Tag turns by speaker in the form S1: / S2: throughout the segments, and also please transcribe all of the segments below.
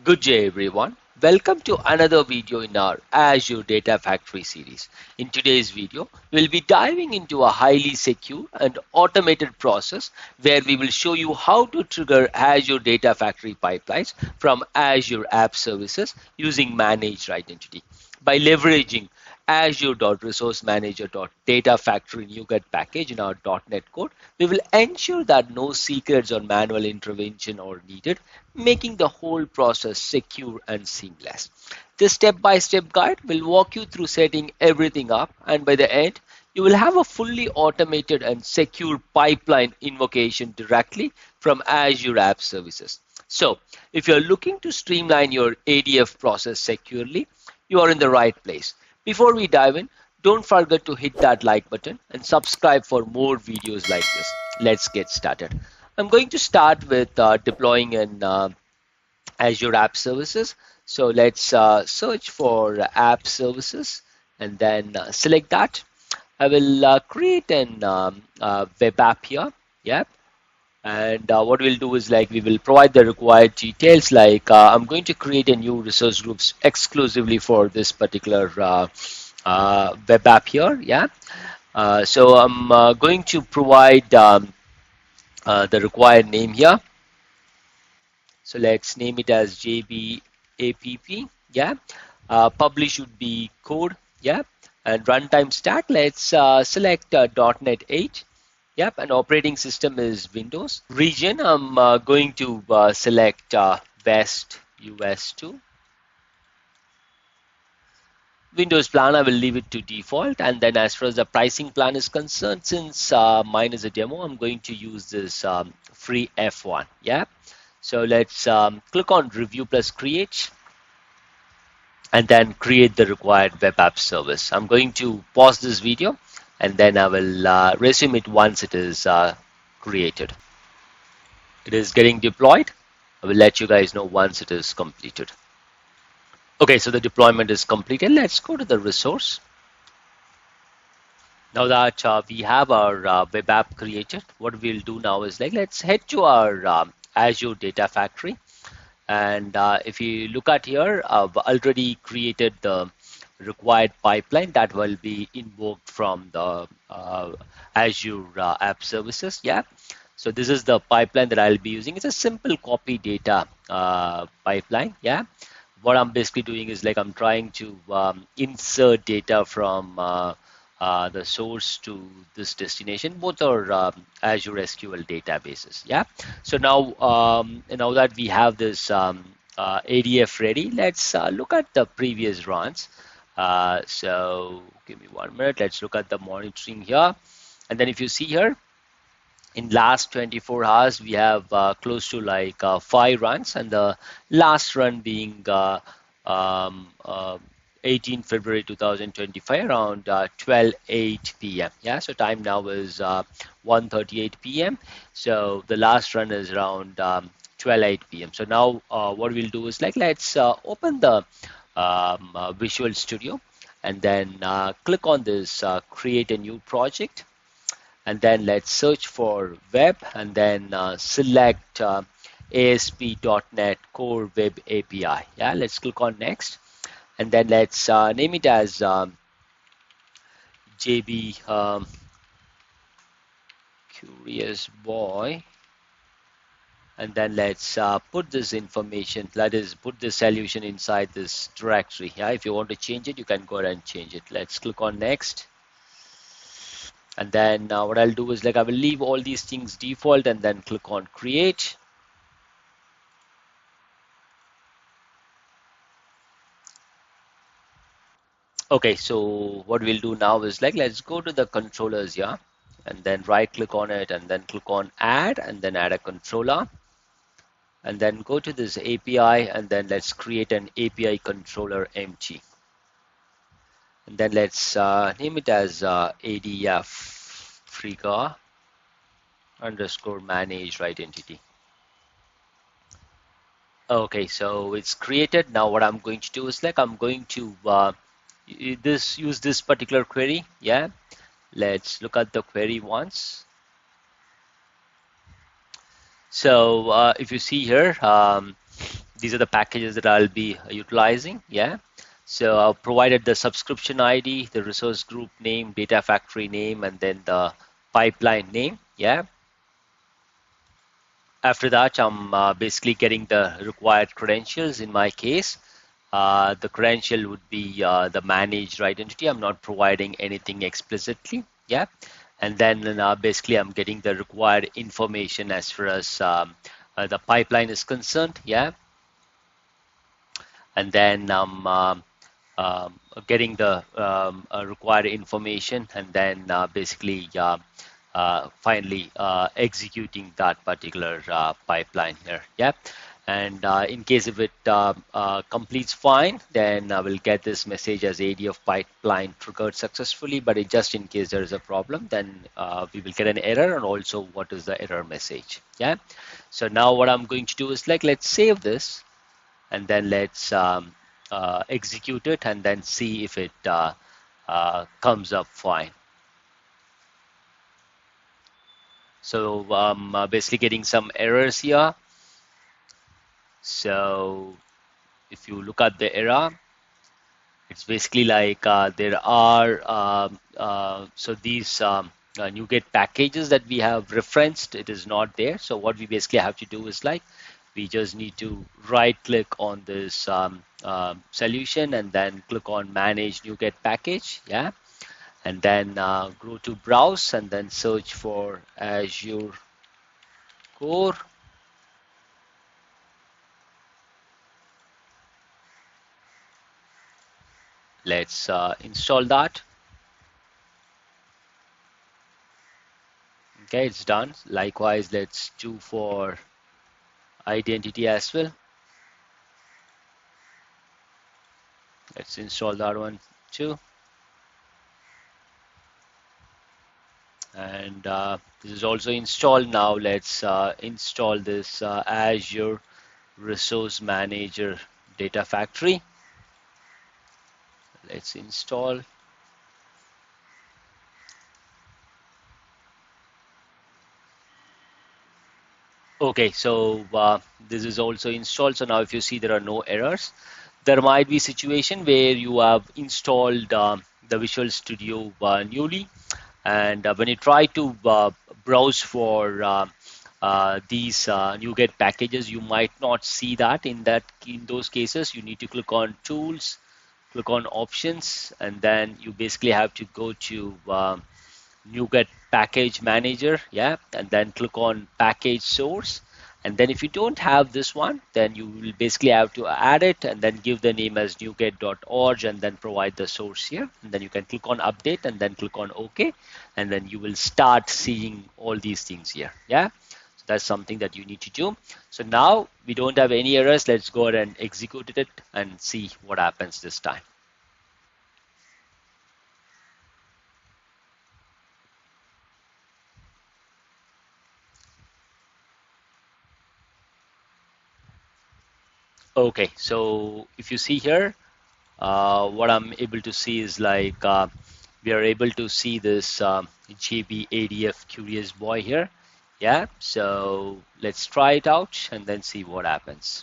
S1: Good day everyone. Welcome to another video in our Azure Data Factory series. In today's video, we'll be diving into a highly secure and automated process where we will show you how to trigger Azure Data Factory pipelines from Azure App Services using managed identity. By leveraging Azure.resourceManager.DataFactory NuGet package in our .NET code, we will ensure that no secrets or manual intervention are needed, making the whole process secure and seamless. This step-by-step guide will walk you through setting everything up, and by the end, you will have a fully automated and secure pipeline invocation directly from Azure App Services. So, if you're looking to streamline your ADF process securely, you are in the right place. Before we dive in, don't forget to hit that like button and subscribe for more videos like this. Let's get started. I'm going to start with deploying an Azure App Services. So let's search for App Services and then select that. I will create an web app here. Yep. And what we'll do is we will provide the required details. I'm going to create a new resource groups exclusively for this particular web app here. Yeah. So I'm going to provide the required name here. So let's name it as jbadf. Yeah. Publish would be code. Yeah. And runtime stack. Let's select .NET 8. Yep, and operating system is Windows. Region, I'm going to select West US 2. Windows plan, I will leave it to default. And then as far as the pricing plan is concerned, since mine is a demo, I'm going to use this free F1. Yeah. So let's click on Review plus Create and then create the required web app service. I'm going to pause this video and then I will resume it once it is created. It is getting deployed. I will let you guys know once it is completed. Okay, so the deployment is completed. Let's go to the resource. Now that we have our web app created, what we'll do now is let's head to our Azure Data Factory. And if you look at here, I've already created the required pipeline that will be invoked from the Azure App Services. Yeah. So this is the pipeline that I'll be using. It's a simple copy data pipeline. Yeah. What I'm basically doing is I'm trying to insert data from the source to this destination. Both are Azure SQL databases. Yeah. So now, now that we have this ADF ready, let's look at the previous runs. So give me 1 minute. Let's look at the monitoring here. And then if you see here, in last 24 hours, we have close to 5 runs, and the last run being 18 February 2025 around 12:08 p.m. Yeah, so time now is 1:38 p.m. So the last run is around 12:08 p.m. So now what we'll do is let's open the Visual Studio and then click on this create a new project, and then let's search for web and then select ASP.NET Core Web API. Yeah, let's click on next, and then let's name it as JB Curious Boy. And then let's put this information, that is, put the solution inside this directory. Yeah, if you want to change it, you can go ahead and change it. Let's click on next. And then what I'll do is I will leave all these things default and then click on create. Okay, so what we'll do now is let's go to the controllers, yeah, and then right click on it and then click on add and then add a controller. And then go to this API and then let's create an API controller empty. And then let's name it as ADF trigger underscore managed identity. Okay, so it's created. Now what I'm going to do is I'm going to use this particular query. Yeah, let's look at the query once. So if you see here, these are the packages that I'll be utilizing. Yeah. So I've provided the subscription ID, the resource group name, data factory name, and then the pipeline name. Yeah. After that, I'm basically getting the required credentials. In my case, the credential would be the managed identity. I'm not providing anything explicitly. Yeah. And then basically I'm getting the required information as far as the pipeline is concerned. Yeah. And then I'm getting the required information, and then basically finally executing that particular pipeline here. Yeah. And in case if it completes fine, then I will get this message as ADF pipeline triggered successfully. But just in case there is a problem, then we will get an error, and also what is the error message. Yeah. So now what I'm going to do is like, let's save this, and then let's execute it, and then see if it comes up fine. So I'm basically getting some errors here. So if you look at the error, it's basically like there are so these NuGet packages that we have referenced, it is not there. So what we basically have to do is like, we just need to right click on this solution, and then click on manage NuGet package. Yeah. And then go to browse, and then search for Azure Core. Let's install that. Okay, it's done. Likewise, let's do for identity as well. Let's install that one too. And this is also installed. Now let's install this Azure Resource Manager Data Factory. Let's install. Okay, so this is also installed. So now if you see there are no errors, there might be a situation where you have installed the Visual Studio newly, and when you try to browse for these NuGet packages, you might not see that. In those cases, you need to click on Tools, click on Options, and then you basically have to go to NuGet Package Manager, yeah, and then click on Package Source. And then if you don't have this one, then you will basically have to add it, and then give the name as nuget.org, and then provide the source here. And then you can click on Update, and then click on OK, and then you will start seeing all these things here. Yeah, so that's something that you need to do. So now we don't have any errors. Let's go ahead and execute it and see what happens this time. Okay, so if you see here, what I'm able to see is like we are able to see this jbadf curious boy here. Yeah, so let's try it out and then see what happens.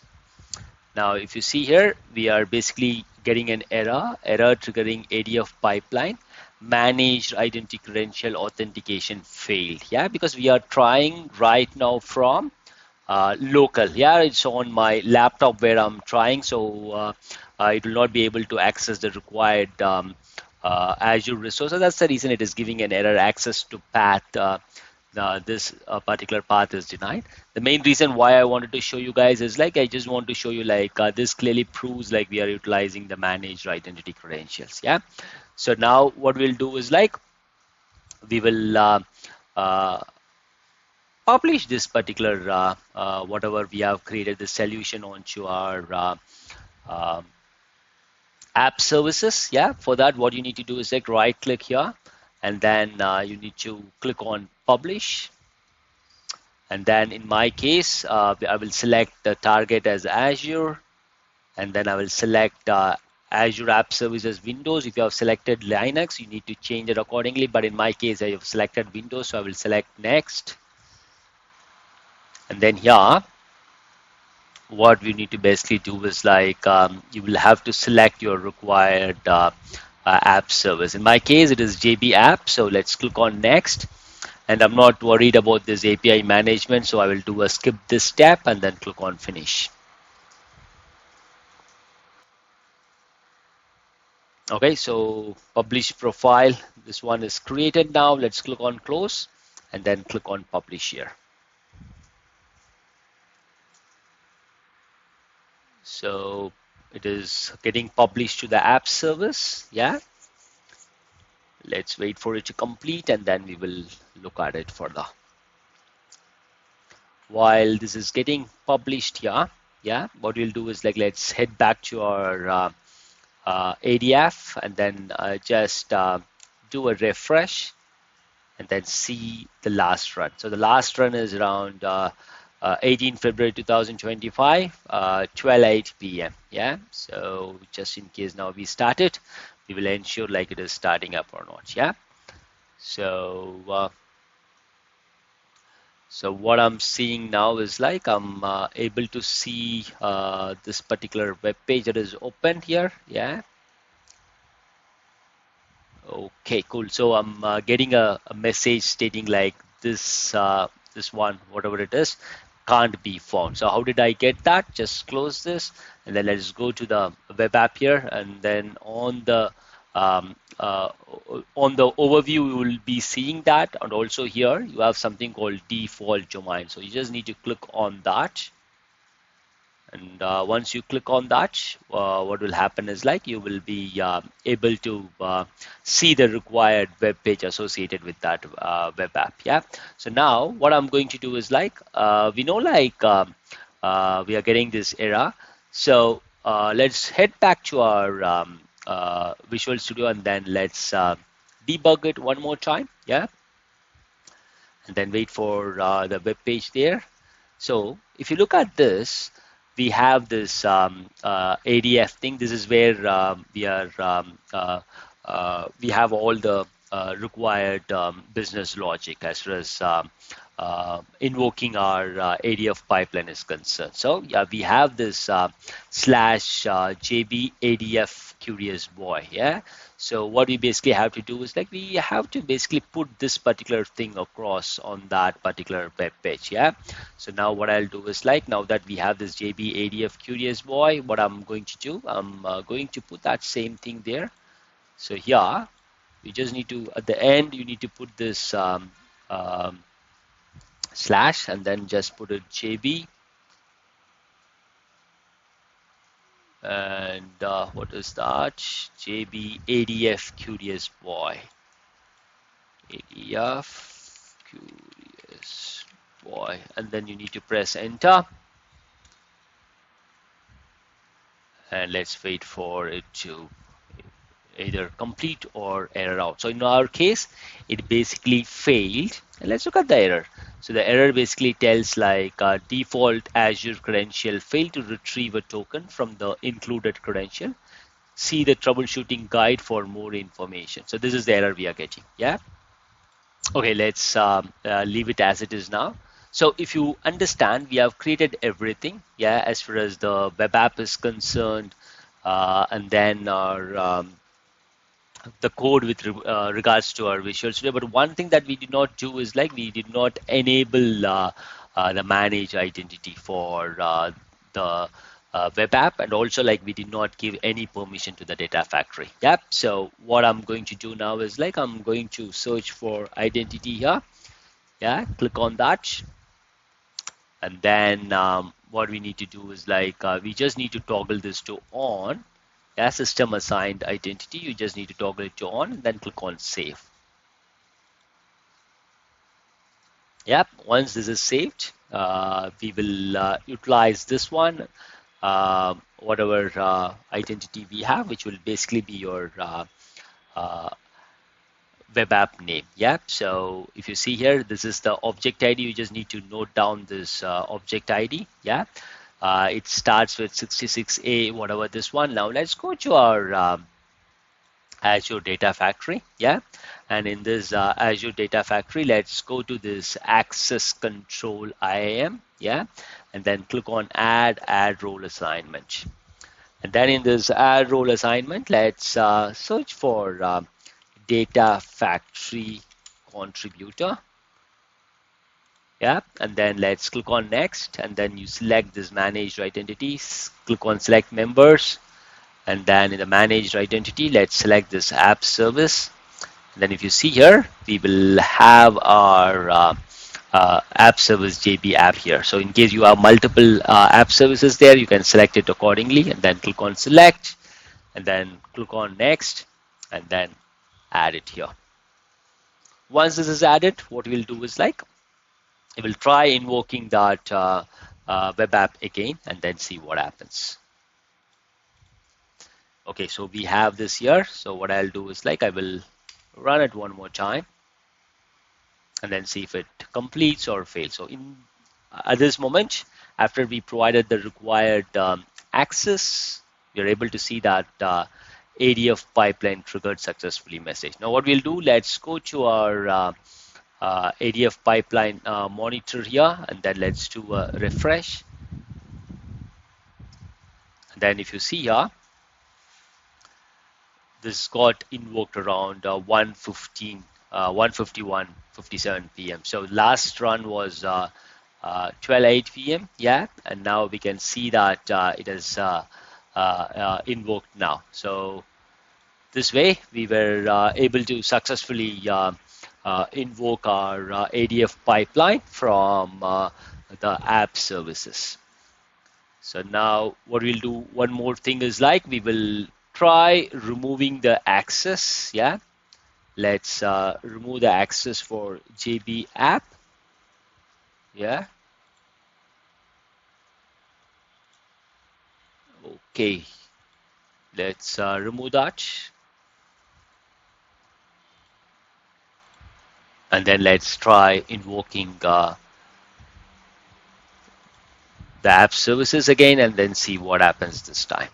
S1: Now, if you see here, we are basically getting an error triggering ADF pipeline, managed identity credential authentication failed. Yeah, because we are trying right now from local. Yeah, it's on my laptop where I'm trying, so it will not be able to access the required Azure resources. That's the reason it is giving an error access to path. This particular path is denied. The main reason why I wanted to show you guys is like, I just want to show you like this clearly proves like we are utilizing the managed identity credentials. Yeah. So now what we'll do is like, we will publish this particular whatever we have created the solution onto our app services. Yeah, for that what you need to do is like right click here, and then you need to click on publish, and then in my case I will select the target as Azure, and then I will select Azure App Services Windows. If you have selected Linux, you need to change it accordingly, but in my case I have selected Windows, so I will select next. And then here, what we need to basically do is like you will have to select your required app service. In my case, it is JB app. So let's click on next. And I'm not worried about this API management. So I will do a skip this step and then click on finish. Okay, so publish profile. This one is created now. Let's click on close and then click on publish here. So it is getting published to the app service. Yeah. Let's wait for it to complete and then we will look at it further. While this is getting published here, yeah, what we'll do is like let's head back to our ADF and then just do a refresh and then see the last run. So the last run is around 18 February 2025, 12:08 p.m. Yeah, so just in case now we start it, we will ensure like it is starting up or not. Yeah, so so what I'm seeing now is like I'm able to see this particular web page that is open here. Yeah. Okay, cool. So I'm getting a message stating like this one, whatever it is, can't be found. So how did I get that? Just close this and then let's go to the web app here and then um, uh, on the overview you will be seeing that, and also here you have something called default domain. So you just need to click on that. And once you click on that, what will happen is like you will be able to see the required web page associated with that web app. Yeah. So now what I'm going to do is like we know like we are getting this error. So let's head back to our Visual Studio and then let's debug it one more time. Yeah. And then wait for the web page there. So if you look at this, we have this ADF thing. This is where we have all the required business logic as far as invoking our ADF pipeline is concerned. So yeah, we have this slash jbadf curious boy. Yeah. So what we basically have to do is like we have to basically put this particular thing across on that particular web page. Yeah. So now what I'll do is like now that we have this jbadf curious boy, what I'm going to do, I'm going to put that same thing there. So here you just need to at the end you need to put this slash and then just put it JB and what is that? JB ADF curious boy. ADF curious boy, and then you need to press enter and let's wait for it to either complete or error out. So in our case, it basically failed. And let's look at the error. So the error basically tells like default Azure credential failed to retrieve a token from the included credential. See the troubleshooting guide for more information. So this is the error we are getting. Yeah. Okay, let's leave it as it is now. So if you understand, we have created everything. Yeah, as far as the web app is concerned, and then our the code with regards to our Visual Studio. But one thing that we did not do is like we did not enable the manage identity for the web app, and also like we did not give any permission to the data factory. Yep. So what I'm going to do now is like I'm going to search for identity here. Yeah. Click on that. And then what we need to do is like we just need to toggle this to on. As system assigned identity, you just need to toggle it to on and then click on save. Yep, once this is saved, we will utilize this one, whatever identity we have, which will basically be your web app name. Yep, so if you see here, this is the object ID. You just need to note down this object ID. Yeah. It starts with 66A, whatever this one. Now let's go to our Azure Data Factory. Yeah. And in this Azure Data Factory, let's go to this access control IAM. Yeah. And then click on add role assignment. And then in this add role assignment, let's search for Data Factory contributor. Yeah, and then let's click on next, and then you select this managed identities, click on select members, and then in the managed identity, let's select this app service. And then if you see here, we will have our app service JB app here. So in case you have multiple app services there, you can select it accordingly, and then click on select, and then click on next, and then add it here. Once this is added, what we'll do is like, we will try invoking that web app again and then see what happens. Okay, so we have this here. So what I'll do is like, I will run it one more time and then see if it completes or fails. So at this moment, after we provided the required access, we are able to see that ADF pipeline triggered successfully message. Now what we'll do, let's go to our ADF pipeline monitor here, and then let's do a refresh. And then if you see here, this got invoked around 1:57 p.m. So last run was 12:08 p.m. Yeah, and now we can see that it is invoked now. So this way we were able to successfully invoke our ADF pipeline from the app services. So now what we'll do, one more thing is like, we will try removing the access. Yeah, let's remove the access for JB app. Yeah. Okay, let's remove that. And then let's try invoking the app services again and then see what happens this time.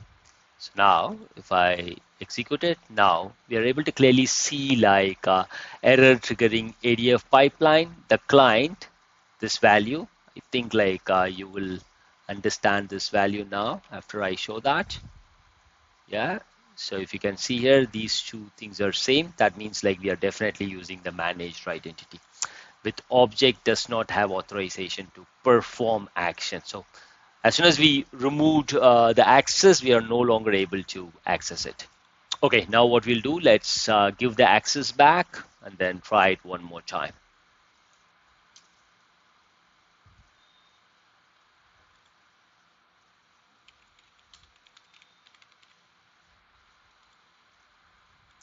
S1: So now if I execute it, now we are able to clearly see like error triggering ADF pipeline, the client, this value. I think like you will understand this value now after I show that. Yeah. So if you can see here, these two things are same. That means like we are definitely using the managed identity. With object does not have authorization to perform action. So as soon as we removed the access, we are no longer able to access it. Okay, now what we'll do, let's give the access back and then try it one more time.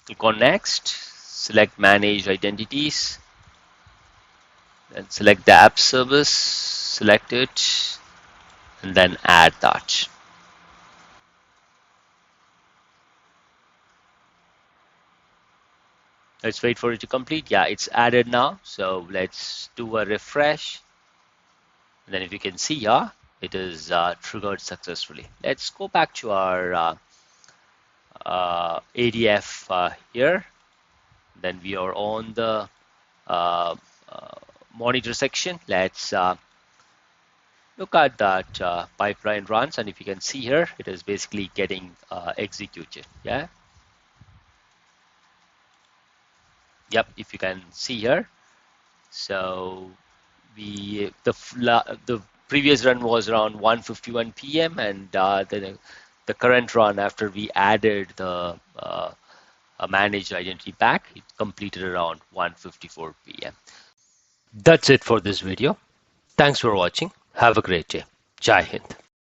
S1: Click on next, select manage identities, then select the app service, select it, and then add that. Let's wait for it to complete. Yeah, it's added now. So let's do a refresh. And then if you can see here, it is triggered successfully. Let's go back to our ADF here. Then we are on the monitor section. Let's look at that pipeline runs, and if you can see here, it is basically getting executed. Yeah. Yep. If you can see here, so the previous run was around 1:51 p.m. and the current run, after we added the managed identity back, it completed around 1:54 p.m. That's it for this video. Thanks for watching. Have a great day. Jai Hind.